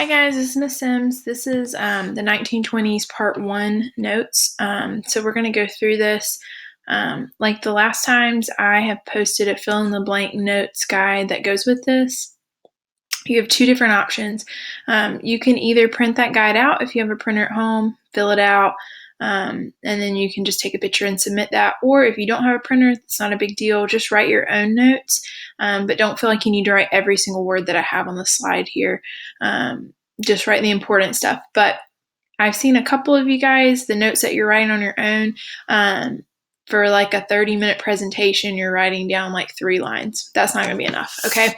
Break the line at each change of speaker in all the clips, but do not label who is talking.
Hi guys, this is Miss Sims. This is the 1920s Part 1 notes. So we're going to go through this. Like the last times, I have posted a fill-in-the-blank notes guide that goes with this. You have two different options. You can either print that guide out if you have a printer at home, fill it out, and then you can just take a picture and submit that. Or if you don't have a printer, it's not a big deal. Just write your own notes, but don't feel like you need to write every single word that I have on the slide here. Just write the important stuff. But I've seen a couple of you guys, the notes that you're writing on your own, for like a 30-minute presentation, you're writing down like 3 lines. That's not going to be enough, okay?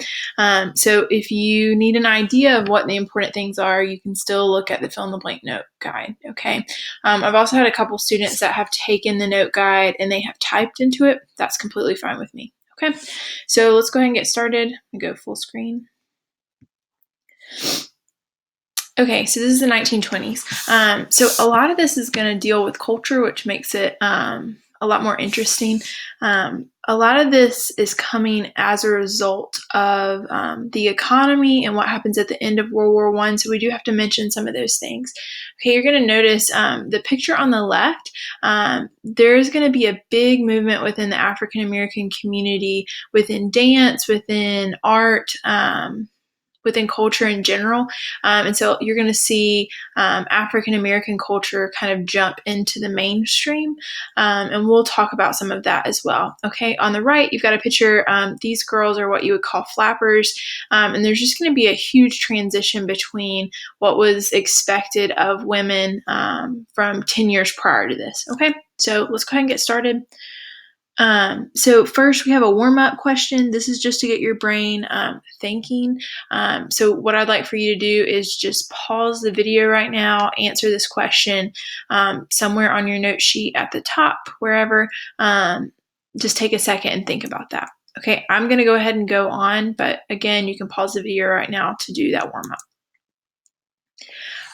So if you need an idea of what the important things are, you can still look at the fill-in-the-blank note guide, okay? I've also had a couple students that have taken the note guide and they have typed into it. That's completely fine with me, okay? So let's go ahead and get started. I go full screen. Okay, so this is the 1920s. So a lot of this is going to deal with culture, which makes it a lot more interesting. A lot of this is coming as a result of the economy and what happens at the end of World War I. So we do have to mention some of those things. Okay, you're going to notice the picture on the left. There's going to be a big movement within the African American community, within dance, within art, within culture in general. And so you're going to see African-American culture kind of jump into the mainstream. And we'll talk about some of that as well. Okay, on the right, you've got a picture. These girls are what you would call flappers. And there's just going to be a huge transition between what was expected of women from 10 years prior to this. Okay, so let's go ahead and get started. So first we have a warm-up question. This is just to get your brain thinking. So what I'd like for you to do is just pause the video right now, answer this question somewhere on your note sheet at the top, wherever. Just take a second and think about that. Okay, I'm going to go ahead and go on, but again, you can pause the video right now to do that warm-up.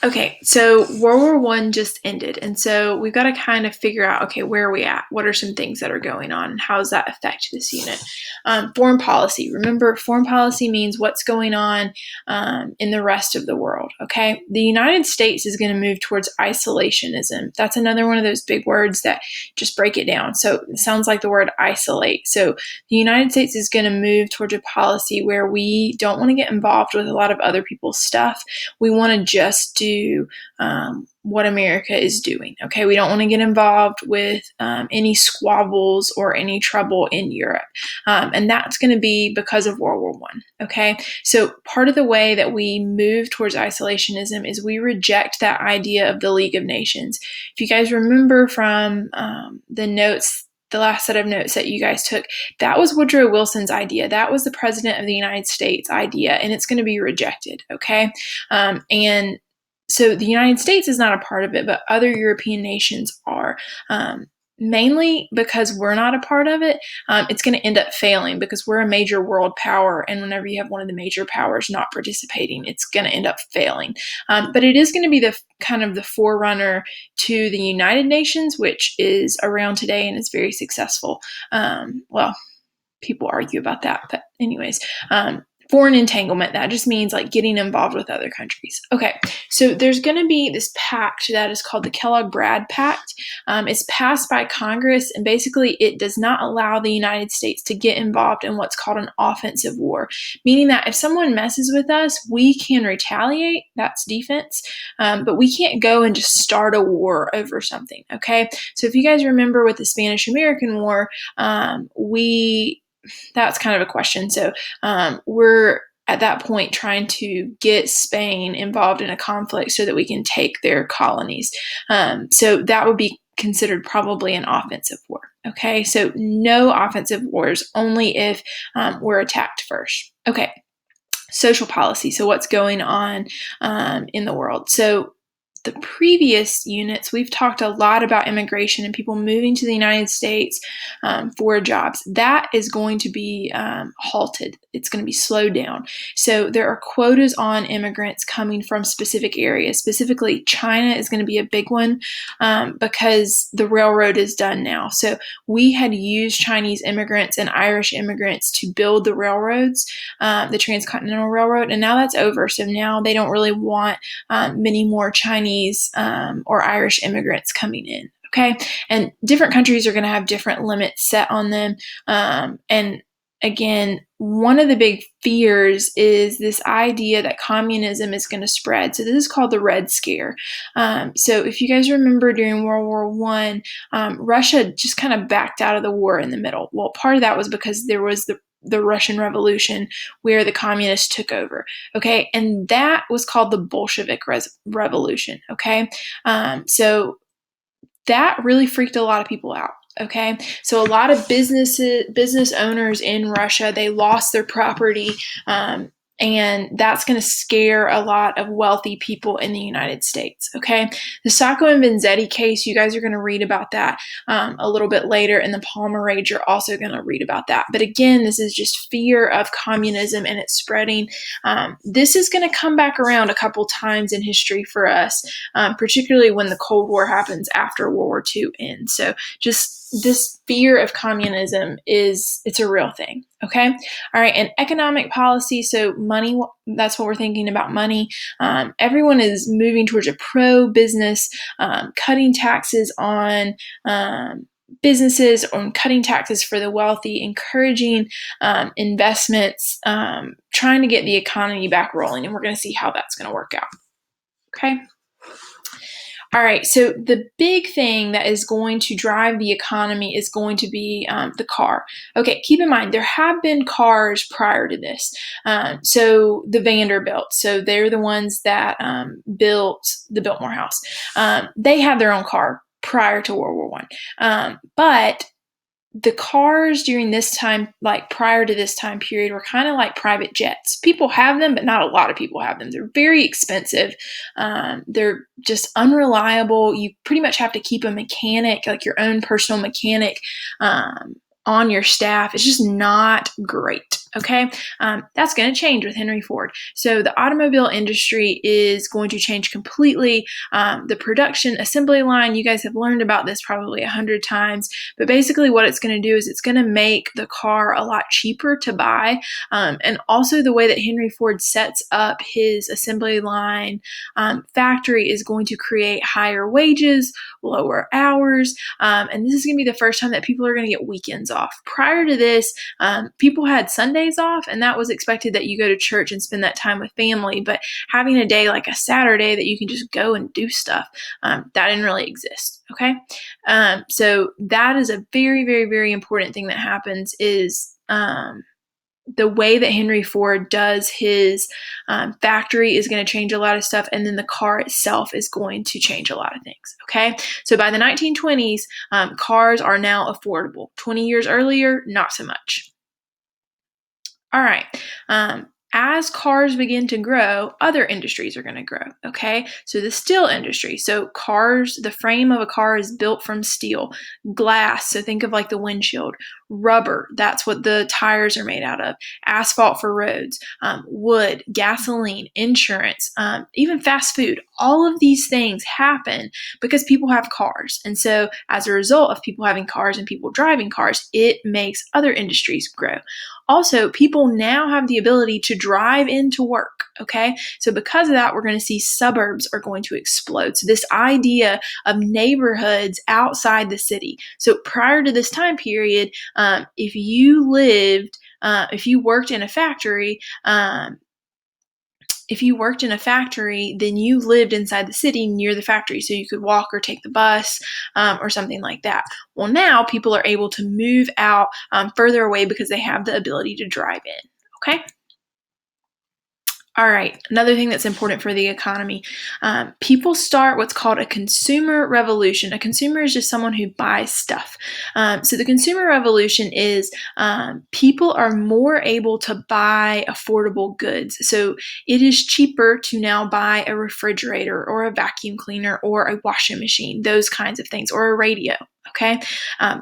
Okay, so World War I just ended, and so we've got to kind of figure out, okay, where are we at? What are some things that are going on, and how does that affect this unit? Foreign policy. Remember, foreign policy means what's going on in the rest of the world, okay? The United States is going to move towards isolationism. That's another one of those big words that just break it down. So it sounds like the word isolate. So the United States is going to move towards a policy where we don't want to get involved with a lot of other people's stuff. We want to just do what America is doing. Okay, we don't want to get involved with any squabbles or any trouble in Europe, and that's going to be because of World War I. Okay, so part of the way that we move towards isolationism is we reject that idea of the League of Nations. If you guys remember from the notes, the last set of notes that you guys took, that was Woodrow Wilson's idea. That was the President of the United States idea, and it's going to be rejected. Okay, and so the United States is not a part of it, but other European nations are. Mainly because we're not a part of it, it's going to end up failing because we're a major world power, and whenever you have one of the major powers not participating, it's going to end up failing. But it is going to be the kind of the forerunner to the United Nations, which is around today and is very successful. Well, people argue about that, but anyways. Foreign entanglement, that just means like getting involved with other countries. Okay, so there's going to be this pact that is called the Kellogg-Briand Pact. It's passed by Congress, and basically it does not allow the United States to get involved in what's called an offensive war, meaning that if someone messes with us, we can retaliate. That's defense, but we can't go and just start a war over something. Okay, so if you guys remember with the Spanish-American War, that's kind of a question. So we're at that point trying to get Spain involved in a conflict so that we can take their colonies. So that would be considered probably an offensive war. Okay, so no offensive wars, only if we're attacked first. Okay, social policy. So what's going on in the world? So the previous units, we've talked a lot about immigration and people moving to the United States for jobs. That is going to be halted. It's going to be slowed down. So there are quotas on immigrants coming from specific areas. Specifically, China is going to be a big one because the railroad is done now. So we had used Chinese immigrants and Irish immigrants to build the railroads, the Transcontinental Railroad, and now that's over. So now they don't really want many more Chinese or Irish immigrants coming in. Okay. And different countries are going to have different limits set on them. And again, one of the big fears is this idea that communism is going to spread. So this is called the Red Scare. So if you guys remember during World War I, Russia just kind of backed out of the war in the middle. Well, part of that was because there was the Russian Revolution where the communists took over. Okay. And that was called the Bolshevik Revolution. Okay. So that really freaked a lot of people out. Okay. So a lot of business owners in Russia, they lost their property. And that's going to scare a lot of wealthy people in the United States. Okay. The Sacco and Vanzetti case, you guys are going to read about that a little bit later. And the Palmer Raids, you're also going to read about that. But again, this is just fear of communism and it's spreading. This is going to come back around a couple times in history for us, particularly when the Cold War happens after World War II ends. So just this fear of communism it's a real thing. Okay. All right. And economic policy. So money, that's what we're thinking about money. Everyone is moving towards a pro-business, cutting taxes on businesses, on cutting taxes for the wealthy, encouraging investments, trying to get the economy back rolling. And we're going to see how that's going to work out. Okay. All right, so the big thing that is going to drive the economy is going to be the car. Okay, keep in mind, there have been cars prior to this. So the Vanderbilts, so they're the ones that built the Biltmore House. They had their own car prior to World War I. But the cars during this time, like prior to this time period, were kind of like private jets. People have them, but not a lot of people have them. They're very expensive. They're just unreliable. You pretty much have to keep a mechanic, like your own personal mechanic, on your staff. It's just not great. Okay. That's going to change with Henry Ford. So the automobile industry is going to change completely. The production assembly line, you guys have learned about this probably 100 times, but basically what it's going to do is it's going to make the car a lot cheaper to buy. And also the way that Henry Ford sets up his assembly line factory is going to create higher wages, lower hours. And this is going to be the first time that people are going to get weekends off. Prior to this, people had Sundays off, and that was expected that you go to church and spend that time with family. But having a day like a Saturday that you can just go and do stuff, that didn't really exist. Okay. So that is a very, very, very important thing that happens is the way that Henry Ford does his factory is going to change a lot of stuff, and then the car itself is going to change a lot of things. Okay, so by the 1920s, cars are now affordable. 20 years earlier, not so much. All right. As cars begin to grow, other industries are going to grow. Okay. So the steel industry. So cars, the frame of a car is built from steel. Glass. So think of like the windshield. Rubber. That's what the tires are made out of. Asphalt for roads. Wood, gasoline, insurance, even fast food. All of these things happen because people have cars. And so as a result of people having cars and people driving cars, it makes other industries grow. Also, people now have the ability to drive into work, okay? So because of that, we're going to see suburbs are going to explode. So this idea of neighborhoods outside the city. So prior to this time period, if you worked in a factory, then you lived inside the city near the factory, so you could walk or take the bus or something like that. Well, now people are able to move out further away because they have the ability to drive in. Okay. All right, another thing that's important for the economy. People start what's called a consumer revolution. A consumer is just someone who buys stuff. So the consumer revolution is people are more able to buy affordable goods. So it is cheaper to now buy a refrigerator or a vacuum cleaner or a washing machine, those kinds of things, or a radio. Okay,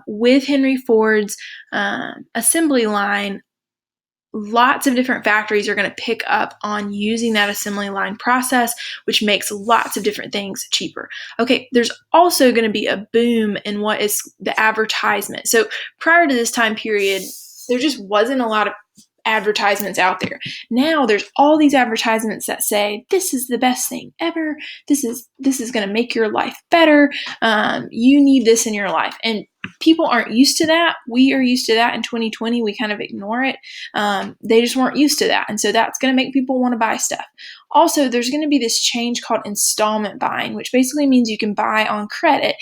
with Henry Ford's assembly line, lots of different factories are going to pick up on using that assembly line process, which makes lots of different things cheaper. Okay, there's also going to be a boom in what is the advertisement. So prior to this time period, there just wasn't a lot of advertisements out there. Now there's all these advertisements that say this is the best thing ever. This is going to make your life better. You need this in your life, and people aren't used to that. We are used to that in 2020. We kind of ignore it. They just weren't used to that, and so that's going to make people want to buy stuff. Also, there's going to be this change called installment buying, which basically means you can buy on credit,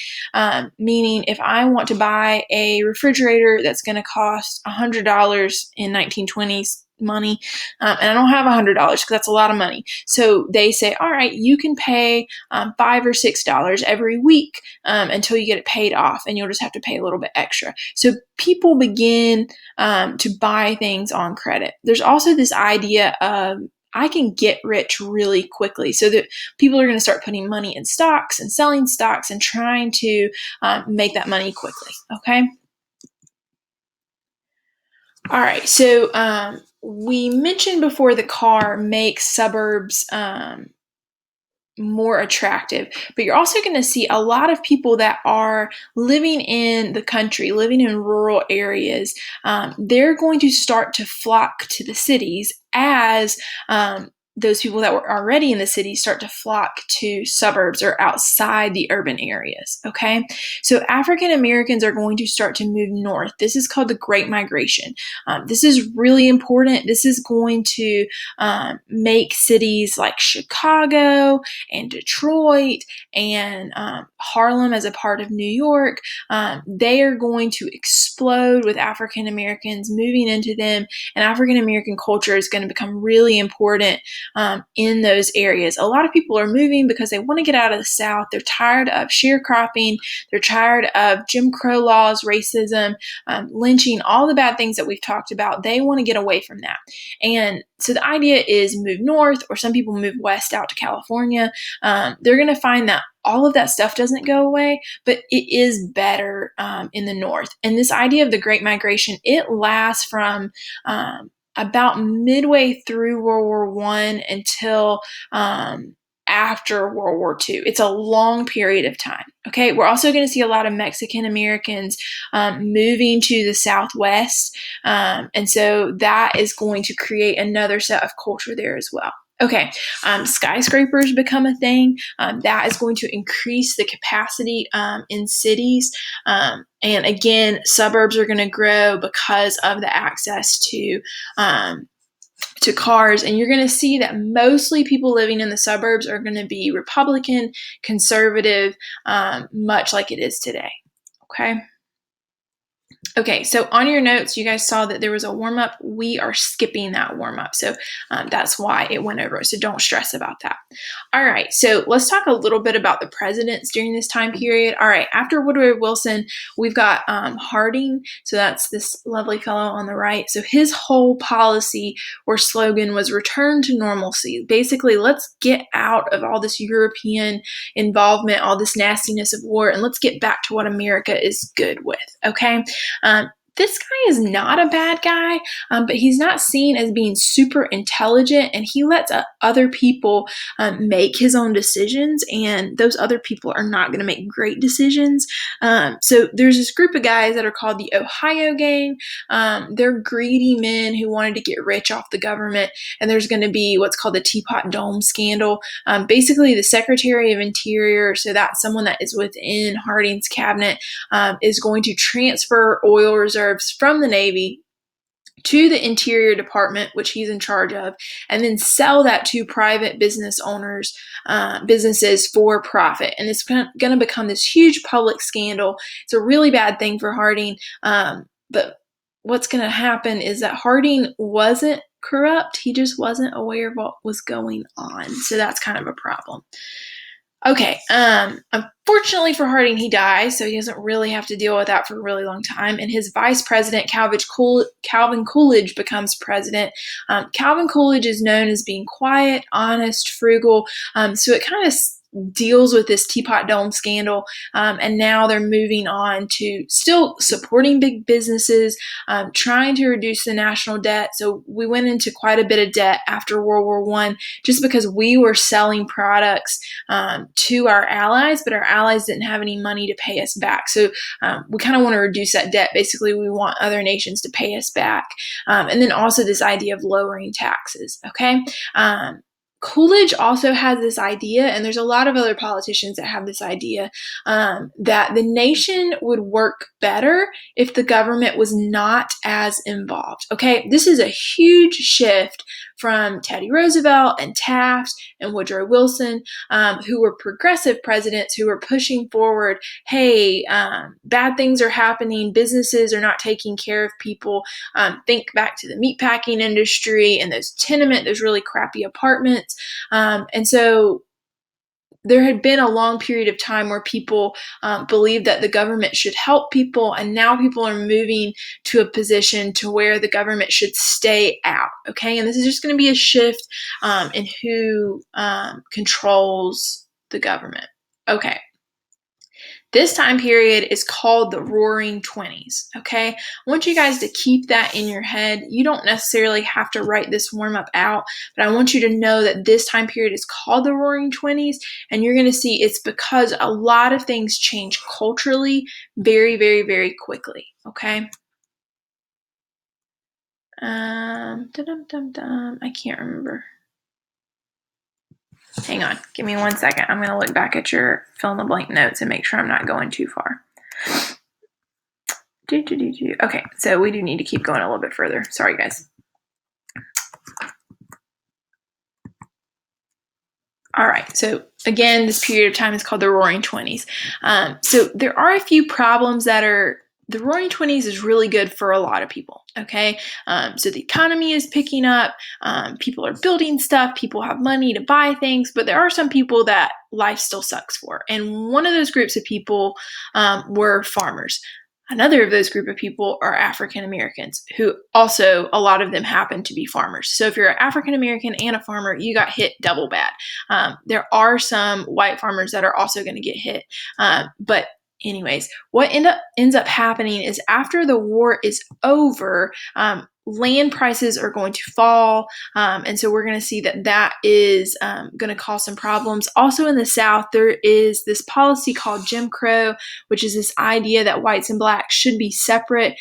meaning if I want to buy a refrigerator that's going to cost $100 in 1920s money, and I don't have $100 because that's a lot of money. So they say, all right, you can pay $5 or $6 every week until you get it paid off, and you'll just have to pay a little bit extra. So people begin to buy things on credit. There's also this idea of I can get rich really quickly, so that people are going to start putting money in stocks and selling stocks and trying to make that money quickly. Okay. All right. So we mentioned before the car makes suburbs more attractive, but you're also going to see a lot of people that are living in the country, living in rural areas. They're going to start to flock to the cities as those people that were already in the city start to flock to suburbs or outside the urban areas. Okay, so African Americans are going to start to move north. This is called the Great Migration. This is really important. This is going to make cities like Chicago and Detroit and Harlem as a part of New York, they are going to explode with African Americans moving into them, and African American culture is going to become really important in those areas. A lot of people are moving because they want to get out of the South. They're tired of sharecropping. They're tired of Jim Crow laws, racism, lynching, all the bad things that we've talked about. They want to get away from that. And so the idea is move north, or some people move west out to California. They're going to find that all of that stuff doesn't go away, but it is better in the north. And this idea of the Great Migration, it lasts from about midway through World War I until after World War II. It's a long period of time. Okay, we're also going to see a lot of Mexican Americans moving to the Southwest, and so that is going to create another set of culture there as well. Okay, skyscrapers become a thing. That is going to increase the capacity in cities. And again, suburbs are going to grow because of the access to cars. And you're going to see that mostly people living in the suburbs are going to be Republican, conservative, much like it is today. Okay. Okay, so on your notes, you guys saw that there was a warm-up. We are skipping that warm-up, so that's why it went over, so don't stress about that. All right, so let's talk a little bit about the presidents during this time period. All right, after Woodrow Wilson, we've got Harding, so that's this lovely fellow on the right. So his whole policy or slogan was return to normalcy. Basically, let's get out of all this European involvement, all this nastiness of war, and let's get back to what America is good with, okay? This guy is not a bad guy, but he's not seen as being super intelligent, and he lets other people make his own decisions, and those other people are not going to make great decisions. So there's this group of guys that are called the Ohio Gang. They're greedy men who wanted to get rich off the government, and there's going to be what's called the Teapot Dome scandal. Basically, the Secretary of Interior, so that's someone that is within Harding's cabinet, is going to transfer oil reserves from the Navy to the Interior Department, which he's in charge of, and then sell that to private business owners, businesses for profit. And it's going to become this huge public scandal. It's a really bad thing for Harding, but what's going to happen is that Harding wasn't corrupt. He just wasn't aware of what was going on. So that's kind of a problem. Okay, unfortunately for Harding, he dies, so he doesn't really have to deal with that for a really long time. And his vice president, Calvin Coolidge, becomes president. Calvin Coolidge is known as being quiet, honest, frugal. So it kind of deals with this Teapot Dome scandal, and now they're moving on to still supporting big businesses, trying to reduce the national debt. So we went into quite a bit of debt after World War I just because we were selling products to our allies, but our allies didn't have any money to pay us back. So we kind of want to reduce that debt. Basically, we want other nations to pay us back. And then also this idea of lowering taxes, okay? Coolidge also has this idea, and there's a lot of other politicians that have this idea, that the nation would work better if the government was not as involved. Okay, this is a huge shift from Teddy Roosevelt and Taft and Woodrow Wilson, who were progressive presidents who were pushing forward, hey, bad things are happening, businesses are not taking care of people. Think back to the meatpacking industry and those really crappy apartments. And so there had been a long period of time where people believed that the government should help people, and now people are moving to a position to where the government should stay out, okay? And this is just going to be a shift in who controls the government. Okay. This time period is called the Roaring 20s, okay? I want you guys to keep that in your head. You don't necessarily have to write this warm-up out, but I want you to know that this time period is called the Roaring 20s, and you're going to see it's because a lot of things change culturally very, very, very quickly, okay? I can't remember. Hang on, give me 1 second. I'm going to look back at your fill-in-the-blank notes and make sure I'm not going too far. Okay, so we do need to keep going a little bit further. Sorry, guys. All right, so again, this period of time is called the Roaring 20s. So there are a few problems that are, the Roaring 20s is really good for a lot of people, okay? So the economy is picking up, people are building stuff, people have money to buy things, but there are some people that life still sucks for. And one of those groups of people were farmers. Another of those group of people are African Americans, who also, a lot of them happen to be farmers. So if you're an African American and a farmer, you got hit double bad. There are some white farmers that are also going to get hit. But anyways, what ends up happening is after the war is over, land prices are going to fall, and so we're going to see that is going to cause some problems. Also in the South, there is this policy called Jim Crow, which is this idea that whites and blacks should be separate.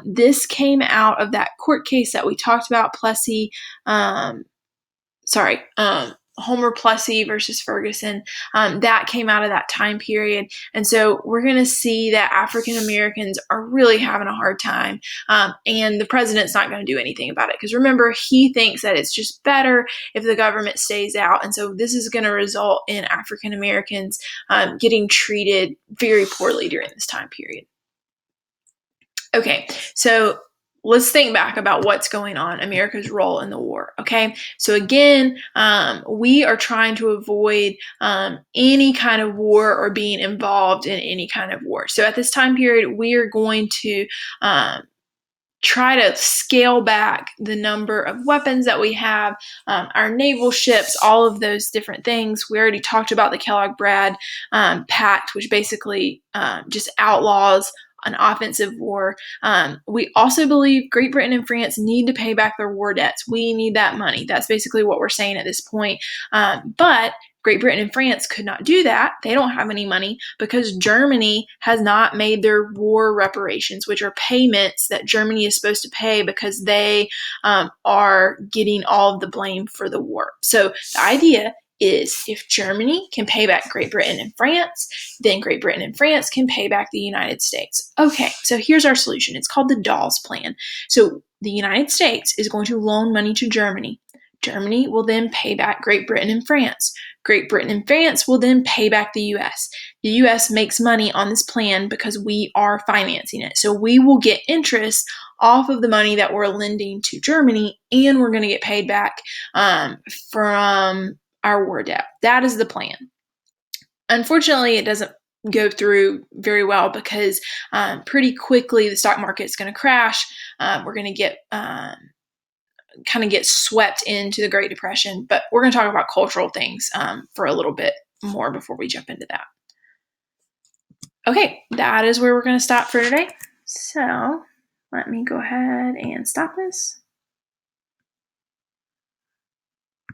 This came out of that court case that we talked about, Homer Plessy versus Ferguson. That came out of that time period. And so we're going to see that African Americans are really having a hard time. And the president's not going to do anything about it. Because remember, he thinks that it's just better if the government stays out. And so this is going to result in African Americans getting treated very poorly during this time period. Okay, so let's think back about what's going on, America's role in the war, okay? So again, we are trying to avoid any kind of war or being involved in any kind of war. So at this time period, we are going to try to scale back the number of weapons that we have, our naval ships, all of those different things. We already talked about the Kellogg-Brad Pact, which basically just outlaws an offensive war. We also believe Great Britain and France need to pay back their war debts. We need that money. That's basically what we're saying at this point. But Great Britain and France could not do that. They don't have any money because Germany has not made their war reparations, which are payments that Germany is supposed to pay because they are getting all of the blame for the war. So the idea is if Germany can pay back Great Britain and France, then Great Britain and France can pay back the United States. Okay, so here's our solution. It's called the Dawes Plan. So the United States is going to loan money to Germany. Germany will then pay back Great Britain and France. Great Britain and France will then pay back the US. The US makes money on this plan because we are financing it. So we will get interest off of the money that we're lending to Germany, and we're going to get paid back from our war debt. That is the plan. Unfortunately, it doesn't go through very well because pretty quickly the stock market is going to crash. We're going to get kind of get swept into the Great Depression. But we're going to talk about cultural things for a little bit more before we jump into that. Okay, that is where we're going to stop for today. So let me go ahead and stop this.